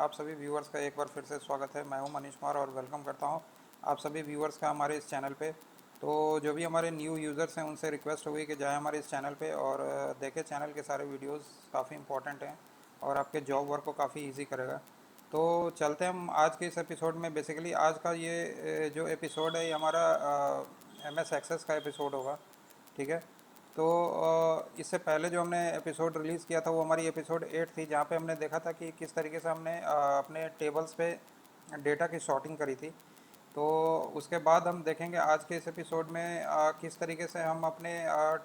आप सभी व्यूअर्स का एक बार फिर से स्वागत है। मैं हूं मनीष कुमार और वेलकम करता हूं आप सभी व्यूअर्स का हमारे इस चैनल पे। तो जो भी हमारे न्यू यूज़र्स हैं उनसे रिक्वेस्ट होगी कि जाएं हमारे इस चैनल पे और देखें। चैनल के सारे वीडियोस काफ़ी इंपॉर्टेंट हैं और आपके जॉब वर्क को काफ़ी इजी करेगा। तो चलते हैं हम आज के इस एपिसोड में। बेसिकली आज का ये जो एपिसोड है ये हमारा MS एक्सेस का एपिसोड होगा, ठीक है। तो इससे पहले जो हमने एपिसोड रिलीज़ किया था वो हमारी एपिसोड 8 थी, जहाँ पे हमने देखा था कि किस तरीके से हमने अपने टेबल्स पे डेटा की सॉर्टिंग करी थी। तो उसके बाद हम देखेंगे आज के इस एपिसोड में किस तरीके से हम अपने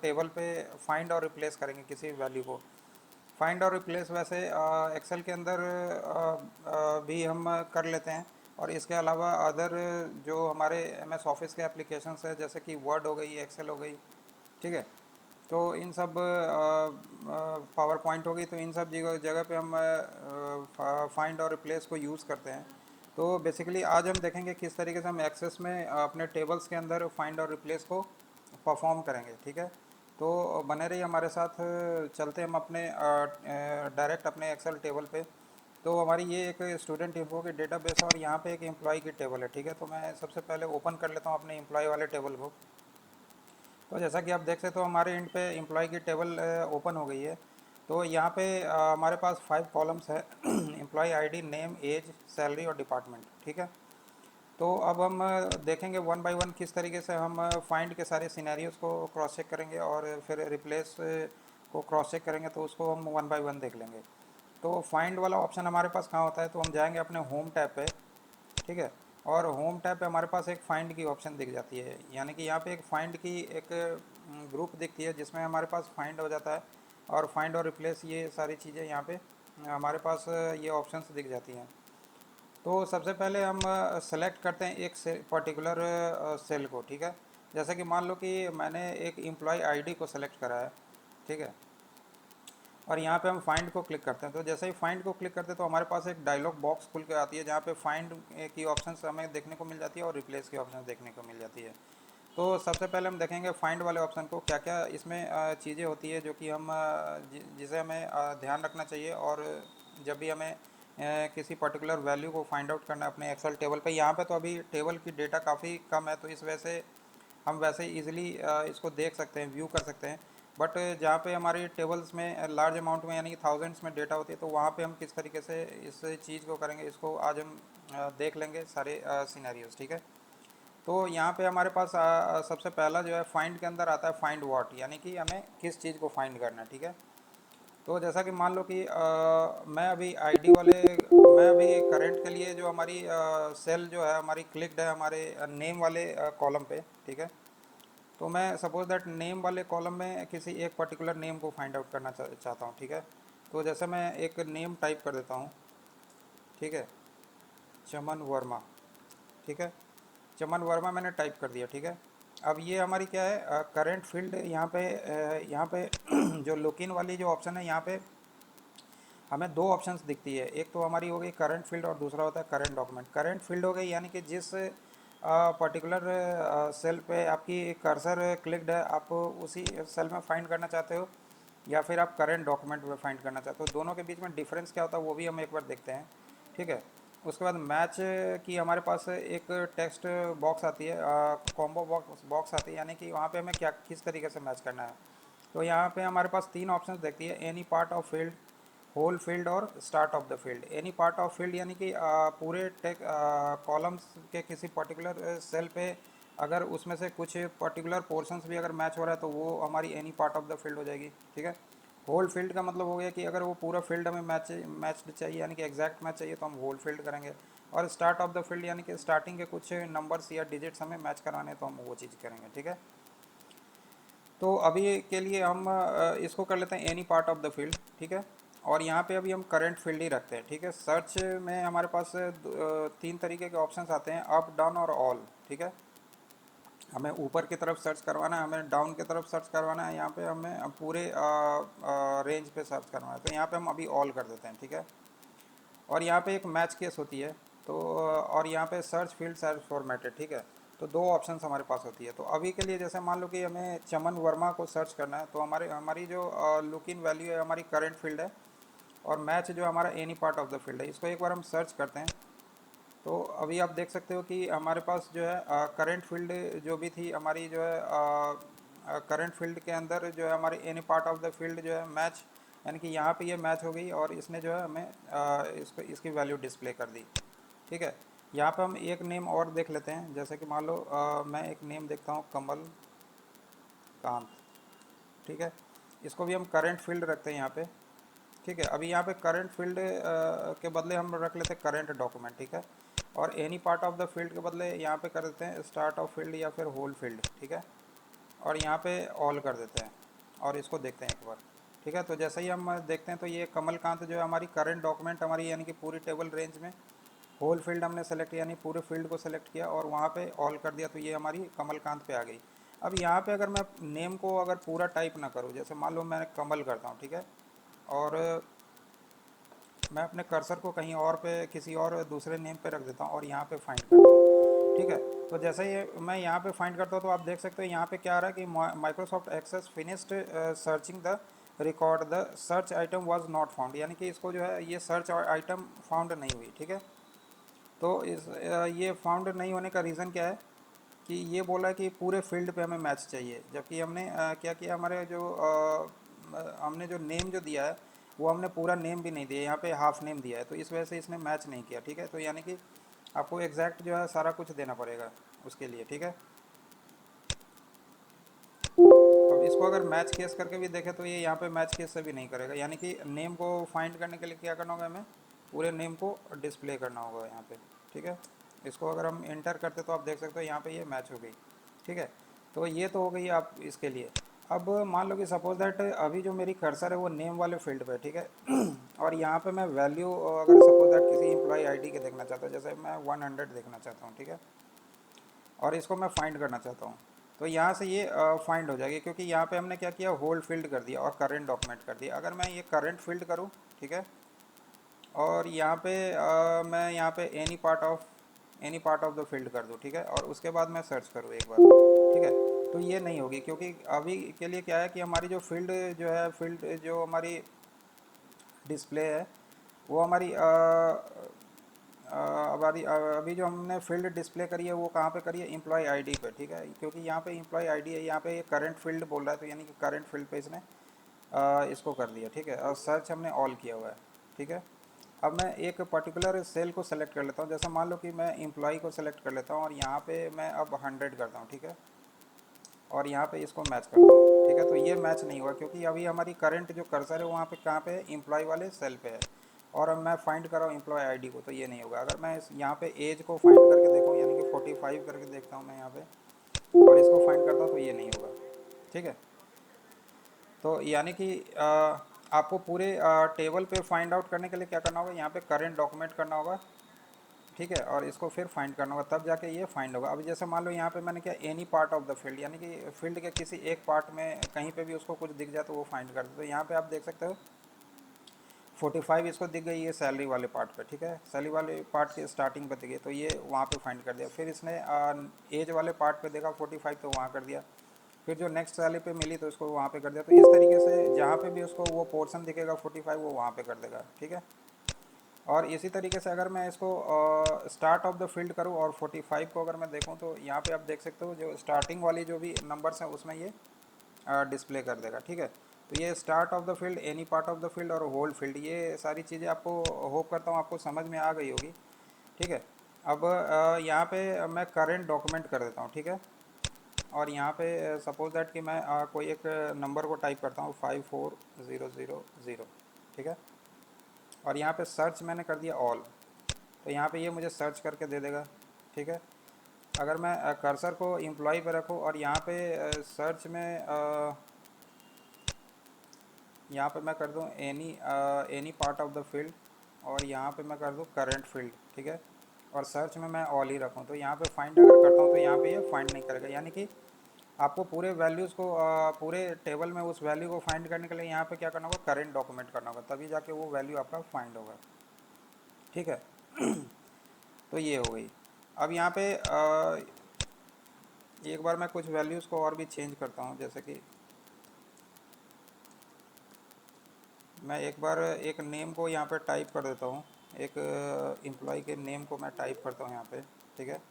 टेबल पे फाइंड और रिप्लेस करेंगे किसी वैल्यू को। फाइंड और रिप्लेस वैसे एक्सेल के अंदर भी हम कर लेते हैं, और इसके अलावा अदर जो हमारे MS ऑफिस के एप्लीकेशंस है जैसे कि वर्ड हो गई, एक्सेल हो गई, ठीक है। तो इन सब पावर पॉइंट हो गई, तो इन सब जगह जगह पे हम फाइंड और रिप्लेस को यूज़ करते हैं। तो बेसिकली आज हम देखेंगे किस तरीके से हम एक्सेस में अपने टेबल्स के अंदर फाइंड और रिप्लेस को परफॉर्म करेंगे, ठीक है। तो बने रहिए हमारे साथ। चलते हम अपने डायरेक्ट अपने एक्सेल टेबल पे। तो हमारी ये एक स्टूडेंट इन्फो की डेटाबेस है और यहाँ पे एक एम्प्लॉय की टेबल है, ठीक है। तो मैं सबसे पहले ओपन कर लेता हूँ अपने एम्प्लॉय वाले टेबल को। तो जैसा कि आप देख सकते हो हमारे एंड पे एम्प्लॉय की टेबल ओपन हो गई है। तो यहाँ पे हमारे पास 5 कॉलम्स है employ ID, name, age, salary और डिपार्टमेंट, ठीक है। तो अब हम देखेंगे वन बाय वन किस तरीके से हम फाइंड के सारे सिनेरियोज़ को क्रॉस चेक करेंगे और फिर रिप्लेस को क्रॉस चेक करेंगे। तो उसको हम वन बाय वन देख लेंगे। तो फाइंड वाला ऑप्शन हमारे पास कहाँ होता है, तो हम जाएंगे अपने होम टैब पे, ठीक है। और होम टैब पे हमारे पास एक फाइंड की ऑप्शन दिख जाती है, यानी कि यहाँ पे एक फाइंड की एक ग्रुप दिखती है जिसमें हमारे पास फाइंड हो जाता है और फाइंड और रिप्लेस ये सारी चीज़ें यहाँ पे हमारे पास ये ऑप्शंस दिख जाती हैं। तो सबसे पहले हम सेलेक्ट करते हैं एक पर्टिकुलर सेल को, ठीक है। जैसे कि मान लो कि मैंने एक एम्प्लॉय आईडी को सेलेक्ट करा है, ठीक है। और यहाँ पे हम फाइंड को क्लिक करते हैं। तो जैसे ही फाइंड को क्लिक करते हैं तो हमारे पास एक डायलॉग बॉक्स खुल के आती है जहाँ पे फाइंड की ऑप्शंस हमें देखने को मिल जाती है और रिप्लेस की ऑप्शन देखने को मिल जाती है। तो सबसे पहले हम देखेंगे फाइंड वाले ऑप्शन को, क्या क्या इसमें चीज़ें होती है जो कि हम जिसे हमें ध्यान रखना चाहिए। और जब भी हमें किसी पर्टिकुलर वैल्यू को फाइंड आउट करना है अपने एक्सेल टेबल पे। यहाँ पे तो अभी टेबल की डेटा काफ़ी कम है, तो इस वजह से हम वैसे इजीली इसको देख सकते हैं, व्यू कर सकते हैं। बट जहाँ पे हमारी टेबल्स में लार्ज अमाउंट में यानी कि थाउजेंड्स में डेटा होती है, तो वहाँ पे हम किस तरीके से इस चीज़ को करेंगे, इसको आज हम देख लेंगे सारे सिनेरियोज, ठीक है। तो यहाँ पे हमारे पास सबसे पहला जो है फाइंड के अंदर आता है फाइंड व्हाट, यानी कि हमें किस चीज़ को फाइंड करना है, ठीक है। तो जैसा कि मान लो कि मैं अभी करंट के लिए जो हमारी सेल जो है हमारी क्लिक्ड है हमारे नेम वाले कॉलम पे, ठीक है। तो मैं सपोज दैट नेम वाले कॉलम में किसी एक पर्टिकुलर नेम को फाइंड आउट करना चाहता हूँ, ठीक है। तो जैसे मैं एक नेम टाइप कर देता हूँ, ठीक है, चमन वर्मा, ठीक है। चमन वर्मा मैंने टाइप कर दिया, ठीक है। अब ये हमारी क्या है, करंट फील्ड यहाँ पे जो लुक इन वाली जो ऑप्शन है यहाँ पे हमें दो ऑप्शंस दिखती है। एक तो हमारी हो गई करंट फील्ड और दूसरा होता है करंट डॉक्यूमेंट। करंट फील्ड हो गई यानी कि जिस पर्टिकुलर सेल पे आपकी कर्सर क्लिक्ड है आप उसी सेल में फाइंड करना चाहते हो, या फिर आप करंट डॉक्यूमेंट में फाइंड करना चाहते हो। दोनों के बीच में डिफरेंस क्या होता है वो भी हम एक बार देखते हैं, ठीक है। उसके बाद मैच की हमारे पास एक टेक्स्ट बॉक्स आती है, कॉम्बो बॉक्स आती है, यानी कि वहाँ पे हमें क्या किस तरीके से मैच करना है। तो यहाँ पे हमारे पास तीन ऑप्शंस देखती है, any part of field, whole field और start of the field. Any part of field यानी कि पूरे टेक कॉलम्स के किसी पर्टिकुलर सेल पे अगर उसमें से कुछ पर्टिकुलर पोर्शंस भी अगर मैच हो रहा है तो वो हमारी any part of the field हो जाएगी, ठीक है। होल फील्ड का मतलब हो गया कि अगर वो पूरा फील्ड हमें मैच्ड चाहिए यानी कि एग्जैक्ट मैच चाहिए तो हम होल फील्ड करेंगे। और स्टार्ट ऑफ द फील्ड यानी कि स्टार्टिंग के कुछ नंबर्स या डिजिट्स हमें मैच कराने तो हम वो चीज़ करेंगे, ठीक है। तो अभी के लिए हम इसको कर लेते हैं any part of the field, ठीक है। और यहाँ पे अभी हम करंट फील्ड ही रखते हैं, ठीक है। सर्च में हमारे पास तीन तरीके के ऑप्शंस आते हैं, अप, डाउन और ऑल, ठीक है। हमें ऊपर की तरफ सर्च करवाना है, हमें डाउन की तरफ सर्च करवाना है, यहाँ पे हमें पूरे रेंज पे सर्च करवाना है। तो यहाँ पे हम अभी ऑल कर देते हैं, ठीक है। और यहाँ पे एक मैच केस होती है, तो और यहाँ पे सर्च फील्ड सर्च फॉर्मेटेड, ठीक है। तो दो ऑप्शंस हमारे पास होती है। तो अभी के लिए जैसे मान लो कि हमें चमन वर्मा को सर्च करना है, तो हमारी जो लुक इन वैल्यू है हमारी करंट फील्ड है, और मैच जो हमारा any part of the field है, इसको एक बार हम सर्च करते हैं। तो अभी आप देख सकते हो कि हमारे पास जो है करंट फील्ड जो भी थी हमारी, जो है करंट फील्ड के अंदर जो है हमारी any part of the field जो है मैच, यानी कि यहाँ पे ये मैच हो गई और इसने जो है हमें इसको इसकी वैल्यू डिस्प्ले कर दी। ठीक है, यहाँ पे हम एक नेम और देख लेते हैं, जैसे कि मान लो मैं एक नेम देखता हूँ, कमल कांत। ठीक है, इसको भी हम करंट फील्ड रखते हैं यहाँ पे। ठीक है, अभी यहाँ पे करंट फील्ड के बदले हम रख लेते हैं करंट डॉक्यूमेंट। ठीक है, और any part of the field के बदले यहाँ पे कर देते हैं स्टार्ट ऑफ फील्ड या फिर होल फील्ड। ठीक है, और यहाँ पे ऑल कर देते हैं और इसको देखते हैं एक बार। ठीक है, तो जैसे ही हम देखते हैं तो ये कमलकांत जो है हमारी करंट डॉक्यूमेंट हमारी, यानी कि पूरी टेबल रेंज में होल फील्ड हमने सेलेक्ट किया, यानी पूरे फील्ड को सेलेक्ट किया और वहाँ पे ऑल कर दिया, तो ये हमारी कमलकांत पे आ गई। अब यहाँ पे अगर मैं नेम को अगर पूरा टाइप ना करूँ, जैसे मान लो मैं कमल करता हूँ। ठीक है, और मैं अपने कर्सर को कहीं और पे किसी और दूसरे नेम पे रख देता हूँ और यहाँ पे फाइंड करता हूँ। ठीक है, तो जैसे ही मैं यहाँ पे फाइंड करता हूँ तो आप देख सकते हो यहाँ पे क्या आ रहा है कि Microsoft Access finished searching the record, the search item was not found, यानी कि इसको जो है ये सर्च आइटम फाउंड नहीं हुई। ठीक है, तो ये फाउंड नहीं होने का रीज़न क्या है कि ये बोला है कि पूरे फील्ड पे हमें मैच चाहिए, जबकि हमने क्या किया, हमारे जो हमने जो नेम जो दिया है वो हमने पूरा नेम भी नहीं दिया, यहाँ पे हाफ नेम दिया है, तो इस वजह से इसने मैच नहीं किया। ठीक है, तो यानी कि आपको एग्जैक्ट जो है सारा कुछ देना पड़ेगा उसके लिए। ठीक है, अब इसको अगर मैच केस करके भी देखें तो ये यहाँ पे मैच केस से भी नहीं करेगा, यानी कि नेम को फाइंड करने के लिए क्या करना होगा, हमें पूरे नेम को डिस्प्ले करना होगा यहाँ पे। ठीक है, इसको अगर हम इंटर करते तो आप देख सकते हो यहाँ पे ये मैच हो गई। ठीक है, तो ये तो हो गई आप इसके लिए। अब मान लो कि सपोज दैट अभी जो मेरी कर्सर है वो नेम वाले फील्ड पे। ठीक है, और यहाँ पे मैं वैल्यू अगर सपोज दैट किसी एम्प्लॉय आईडी के देखना चाहता हूँ, जैसे मैं 100 देखना चाहता हूँ। ठीक है, और इसको मैं फाइंड करना चाहता हूँ, तो यहाँ से ये फाइंड हो जाएगी, क्योंकि यहाँ पे हमने क्या किया, होल्ड फील्ड कर दिया और करंट डॉक्यूमेंट कर दिया। अगर मैं ये करंट फील्ड करूँ, ठीक है, और यहाँ पे मैं यहाँ पे any part of the field कर दूँ। ठीक है, और उसके बाद मैं सर्च करूँ एक बार। ठीक है, तो ये नहीं होगी, क्योंकि अभी के लिए क्या है कि हमारी जो फील्ड जो है, फील्ड जो हमारी डिस्प्ले है वो हमारी हमारी अभी जो हमने फील्ड डिस्प्ले करी है वो कहाँ पे करी है, एम्प्लॉय आईडी पे। ठीक है, क्योंकि यहाँ पे एम्प्लॉय आईडी है, यहाँ पे करंट फील्ड बोल रहा है, तो यानी कि करंट फील्ड पे इसने इसको कर दिया। ठीक है, और सर्च हमने ऑल किया हुआ है। ठीक है, अब मैं एक पर्टिकुलर सेल को सेलेक्ट कर लेता हूँ, जैसे मान लो कि मैं एम्प्लॉय को सेलेक्ट कर लेता हूँ और यहाँ पे मैं अब 100 करता हूँ। ठीक है, और यहाँ पे इसको मैच करता हूँ। ठीक है, तो ये मैच नहीं हुआ, क्योंकि अभी हमारी करंट जो कर्सर है वहाँ पे कहाँ पे है, एम्प्लॉय वाले सेल पे है, और अब मैं फाइंड कर रहा हूँ एम्प्लॉय आईडी को, तो ये नहीं होगा। अगर मैं यहाँ पे एज को फाइंड करके देखूँ, यानी कि 45 करके देखता हूँ मैं यहाँ पे, और इसको फाइंड करता हूँ, तो ये नहीं होगा। ठीक है, तो यानी कि आपको पूरे टेबल पे फाइंड आउट करने के लिए क्या करना होगा, यहाँ पे करंट डॉक्यूमेंट करना होगा। ठीक है, और इसको फिर फाइंड करना होगा, तब जाके ये फाइंड होगा। अब जैसे मान लो यहाँ पे मैंने क्या, any part of the field, यानी कि फील्ड के किसी एक पार्ट में कहीं पे भी उसको कुछ दिख जाए तो वो फाइंड कर दे। तो यहाँ पे आप देख सकते हो 45 इसको दिख गई है सैलरी वाले पार्ट पे। ठीक है, सैलरी वाले पार्ट के स्टार्टिंग पे दिख गई, तो ये वहाँ पे फाइंड कर दिया। फिर इसने एज वाले पार्ट पे देखा 45, तो वहाँ कर दिया। फिर जो नेक्स्ट सैलरी पे मिली तो उसको वहाँ पे कर दिया। तो इस तरीके से जहाँ पे भी उसको वो पोर्शन दिखेगा 45, वो वहाँ पे कर देगा। ठीक है, और इसी तरीके से अगर मैं इसको स्टार्ट ऑफ द फील्ड करूँ और 45 को अगर मैं देखूँ, तो यहाँ पे आप देख सकते हो जो स्टार्टिंग वाली जो भी नंबर्स हैं उसमें ये डिस्प्ले कर देगा। ठीक है, तो ये start of the field, any part of the field और होल फील्ड, ये सारी चीज़ें आपको होप करता हूँ आपको समझ में आ गई होगी। ठीक है, अब यहाँ पे मैं करेंट डॉक्यूमेंट कर देता हूँ। ठीक है, और यहाँ पे सपोज दैट कि मैं कोई एक नंबर को टाइप करता हूँ 54000। ठीक है, और यहाँ पे सर्च मैंने कर दिया ऑल, तो यहाँ पे ये मुझे सर्च करके दे देगा। ठीक है, अगर मैं कर्सर को एम्प्लॉय पे रखूँ और यहाँ पे सर्च में यहाँ पे मैं कर दूँ any part of the field, और यहाँ पे मैं कर दूँ करंट फील्ड। ठीक है, और सर्च में मैं ऑल ही रखूँ, तो यहाँ पे फाइंड अगर करता हूँ तो यहाँ पे ये फाइंड नहीं करेगा। यानी कि आपको पूरे वैल्यूज़ को पूरे टेबल में उस वैल्यू को फाइंड करने के लिए यहाँ पे क्या करना होगा, करंट डॉक्यूमेंट करना होगा, तभी जाके वो वैल्यू आपका फाइंड होगा। ठीक है, तो ये हो गई। अब यहाँ पे एक बार मैं कुछ वैल्यूज़ को और भी चेंज करता हूँ, जैसे कि मैं एक बार एक नेम को यहाँ पे टाइप कर देता हूँ, एक एम्प्लॉय के नेम को मैं टाइप करता हूँ यहाँ पे, ठीक है।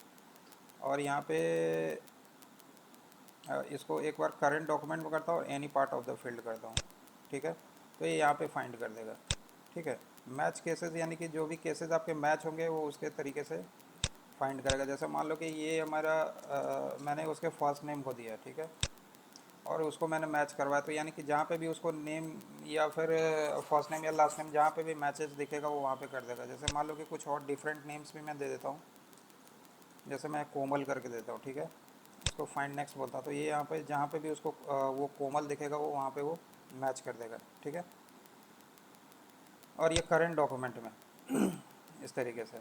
और यहाँ पे इसको एक बार करंट डॉक्यूमेंट में करता हूँ और any part of the field करता हूँ, ठीक है। तो ये यहाँ पे फाइंड कर देगा, ठीक है। मैच केसेस यानी कि जो भी केसेस आपके मैच होंगे वो उसके तरीके से फाइंड करेगा। जैसे मान लो कि ये हमारा मैंने उसके फर्स्ट नेम को दिया, ठीक है, और उसको मैंने मैच करवाया, तो यानी कि जहाँ पे भी उसको नेम या फिर फर्स्ट नेम या लास्ट नेम जहाँ पे भी मैचेस दिखेगा वो वहाँ पे कर देगा। जैसे मान लो कि कुछ और डिफरेंट नेम्स भी मैं दे देता हूँ, जैसे मैं कोमल करके देता हूँ, ठीक है। उसको फाइंड नेक्स्ट बोलता हूँ, तो ये यहाँ पे जहाँ पे भी उसको वो कोमल दिखेगा वो वहाँ पे वो मैच कर देगा, ठीक है। और ये करंट डॉक्यूमेंट में इस तरीके से।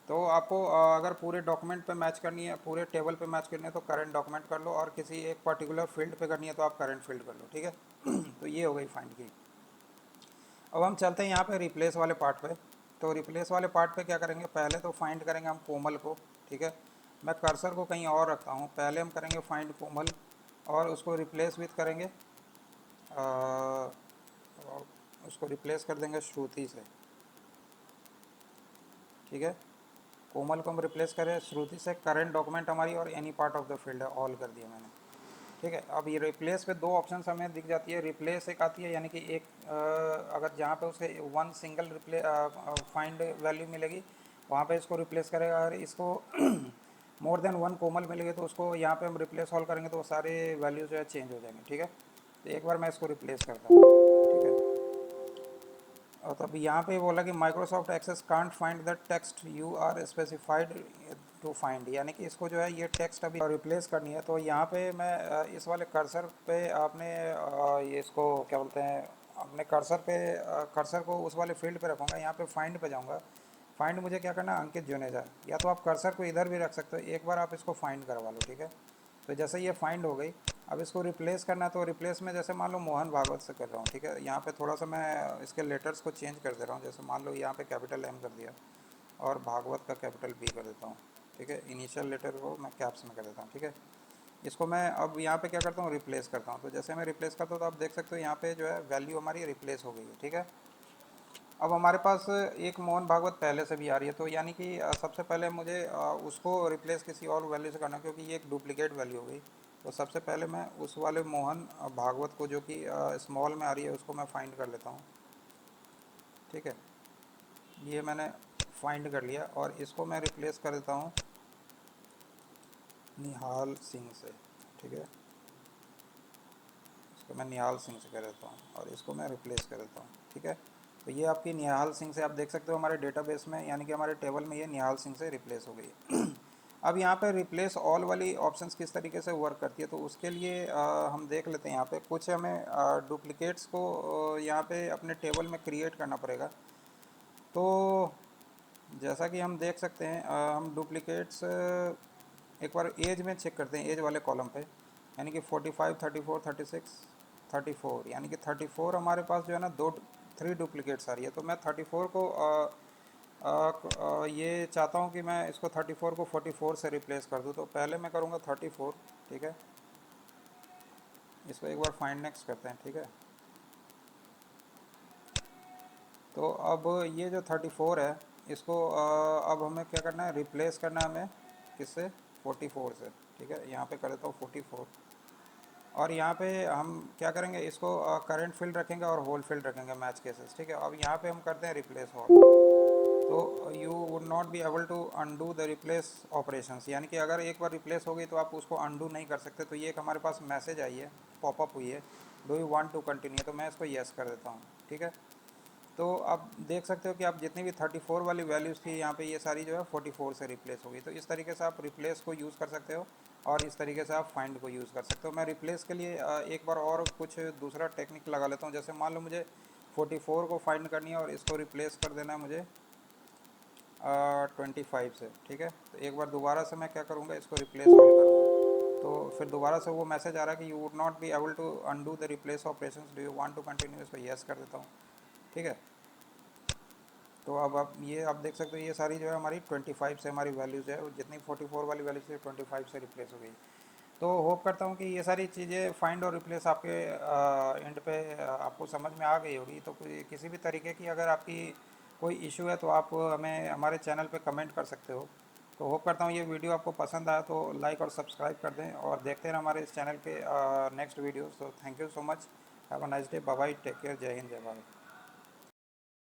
तो आपको अगर पूरे डॉक्यूमेंट पे मैच करनी है, पूरे टेबल पे मैच करनी है तो करंट डॉक्यूमेंट कर लो, और किसी एक पर्टिकुलर फील्ड पे करनी है तो आप करंट फील्ड कर लो, ठीक है। तो ये हो गई फाइंड की। अब हम चलते हैं यहाँ पे रिप्लेस वाले पार्ट पे। तो रिप्लेस वाले पार्ट पे क्या करेंगे, पहले तो फाइंड करेंगे हम कोमल को, ठीक है। मैं कर्सर को कहीं और रखता हूँ, पहले हम करेंगे फाइंड कोमल और उसको रिप्लेस विथ करेंगे, और उसको रिप्लेस कर देंगे श्रुति से, ठीक है। कोमल को हम रिप्लेस करें श्रुति से, करंट डॉक्यूमेंट हमारी और any part of the field है, ऑल कर दिया मैंने, ठीक है। अब ये रिप्लेस पे दो ऑप्शन हमें दिख जाती है। रिप्लेस एक आती है यानी कि एक अगर जहाँ पे उसे one single replay find value मिलेगी वहाँ पे इसको रिप्लेस करेगा, और इसको मोर देन वन कोमल मिलेगी तो उसको यहाँ पे हम रिप्लेस ऑल करेंगे तो वो सारे वैल्यू जो है चेंज हो जाएंगे, ठीक है। तो एक बार मैं इसको रिप्लेस करता हूँ, ठीक है। और तब यहाँ पे बोला कि Microsoft Access can't find the text you are specified to find, यानी कि इसको जो है ये टेक्स्ट अभी रिप्लेस करनी है। तो यहाँ पे मैं इस वाले कर्सर पे आपने ये इसको क्या बोलते हैं, अपने कर्सर पे कर्सर को उस वाले फील्ड पे रखूँगा, यहाँ पे फाइंड पे जाऊँगा। फाइंड मुझे क्या करना है, अंकित जुनेजा, या तो आप कर्सर को इधर भी रख सकते हो, एक बार आप इसको फाइंड करवा लो, ठीक है। तो जैसे ये फाइंड हो गई, अब इसको रिप्लेस करना है, तो रिप्लेस में जैसे मान लो मोहन भागवत से कर रहा हूँ, ठीक है। यहाँ पे थोड़ा सा मैं इसके लेटर्स को चेंज कर दे रहा हूँ, जैसे मान लो यहाँ पे कैपिटल एम कर दिया और भागवत का कैपिटल बी कर देता हूँ, ठीक है। इनिशियल लेटर को मैं कैप्स में कर देता हूँ, ठीक है। इसको मैं अब यहाँ पे क्या करता हूँ, रिप्लेस करता हूँ। तो जैसे मैं रिप्लेस करता हूँ तो आप देख सकते हो यहाँ पे जो है वैल्यू हमारी रिप्लेस हो गई है, ठीक है। अब हमारे पास एक मोहन भागवत पहले से भी आ रही है, तो यानी कि सबसे पहले मुझे उसको रिप्लेस किसी और वैल्यू से करना है, क्योंकि ये एक डुप्लीकेट वैल्यू हो गई। तो सबसे पहले मैं उस वाले मोहन भागवत को जो कि स्मॉल में आ रही है उसको मैं फाइंड कर लेता हूँ, ठीक है। ये मैंने फाइंड कर लिया और इसको मैं रिप्लेस कर देता हूँ निहाल सिंह से, ठीक है। इसको मैं निहाल सिंह से कर देता हूँ और इसको मैं रिप्लेस कर देता हूँ, ठीक है। तो ये आपकी निहाल सिंह से आप देख सकते हो हमारे डेटाबेस में, यानी कि हमारे टेबल में ये निहाल सिंह से रिप्लेस हो गई। अब यहाँ पे रिप्लेस ऑल वाली ऑप्शंस किस तरीके से वर्क करती है, तो उसके लिए हम देख लेते हैं। यहाँ पे कुछ हमें डुप्लीकेट्स को यहाँ पे अपने टेबल में क्रिएट करना पड़ेगा। तो जैसा कि हम देख सकते हैं हम डुप्लीकेट्स एक बार एज में चेक करते हैं, एज वाले कॉलम पे, यानी कि 45, 34, 36, 34, यानी कि 34 हमारे पास जो है ना दो 3 डुप्लीकेट्स आ रही है। तो मैं 34 को ये चाहता हूँ कि मैं इसको 34 को 44 से रिप्लेस कर दूँ। तो पहले मैं करूँगा 34, ठीक है। इसको एक बार फाइंड नेक्स्ट करते हैं, ठीक है। तो अब ये जो 34 है इसको अब हमें क्या करना है, रिप्लेस करना है हमें किससे, 44 से, ठीक है। यहाँ पे कर देता हूँ 44, और यहाँ पे हम क्या करेंगे, इसको करंट फील्ड रखेंगे और होल फील्ड रखेंगे मैच केसेस, ठीक है। अब यहाँ पे हम करते हैं रिप्लेस होल। तो you would not be able to undo the replace operations, यानी कि अगर एक बार रिप्लेस हो गई तो आप उसको अनडू नहीं कर सकते। तो ये एक हमारे पास मैसेज आई है, पॉपअप हुई है, do you want to continue, तो मैं इसको येस कर देता हूँ, ठीक है। तो आप देख सकते हो कि आप जितनी भी 34 वाली वैल्यूज़ थी यहाँ पे ये सारी जो है 44 से रिप्लेस हो गई। तो इस तरीके से आप रिप्लेस को यूज़ कर सकते हो और इस तरीके से आप फाइंड को यूज़ कर सकते हो। मैं रिप्लेस के लिए एक बार और कुछ दूसरा टेक्निक लगा लेता हूँ। जैसे मान लो मुझे 44 को फाइंड करनी है और इसको रिप्लेस कर देना है मुझे 25 से, ठीक है। तो एक बार दोबारा से मैं क्या करूँगा, इसको रिप्लेस ऑल करूँगा। तो फिर दोबारा से वो मैसेज आ रहा है कि you would not be able to undo the replace operations, do you want to continue, इसको येस कर देता हूँ, ठीक है। तो अब आप देख सकते हो ये सारी जो है हमारी 25 से हमारी वैल्यूज़ है, जितनी 44 वाली वैल्यू से 25 से रिप्लेस हो गई। तो होप करता हूँ कि ये सारी चीज़ें फाइंड और रिप्लेस आपके एंड पे आपको समझ में आ गई होगी। तो किसी भी तरीके की अगर आपकी कोई इशू है तो आप हमें हमारे चैनल पे कमेंट कर सकते हो। तो होप करता हूँ ये वीडियो आपको पसंद आया तो लाइक और सब्सक्राइब कर दें और देखते रहें हमारे इस चैनल के नेक्स्ट वीडियोस। तो thank you so much. Have a nice day. Bye bye. Take care. जय हिंद, जय भारत।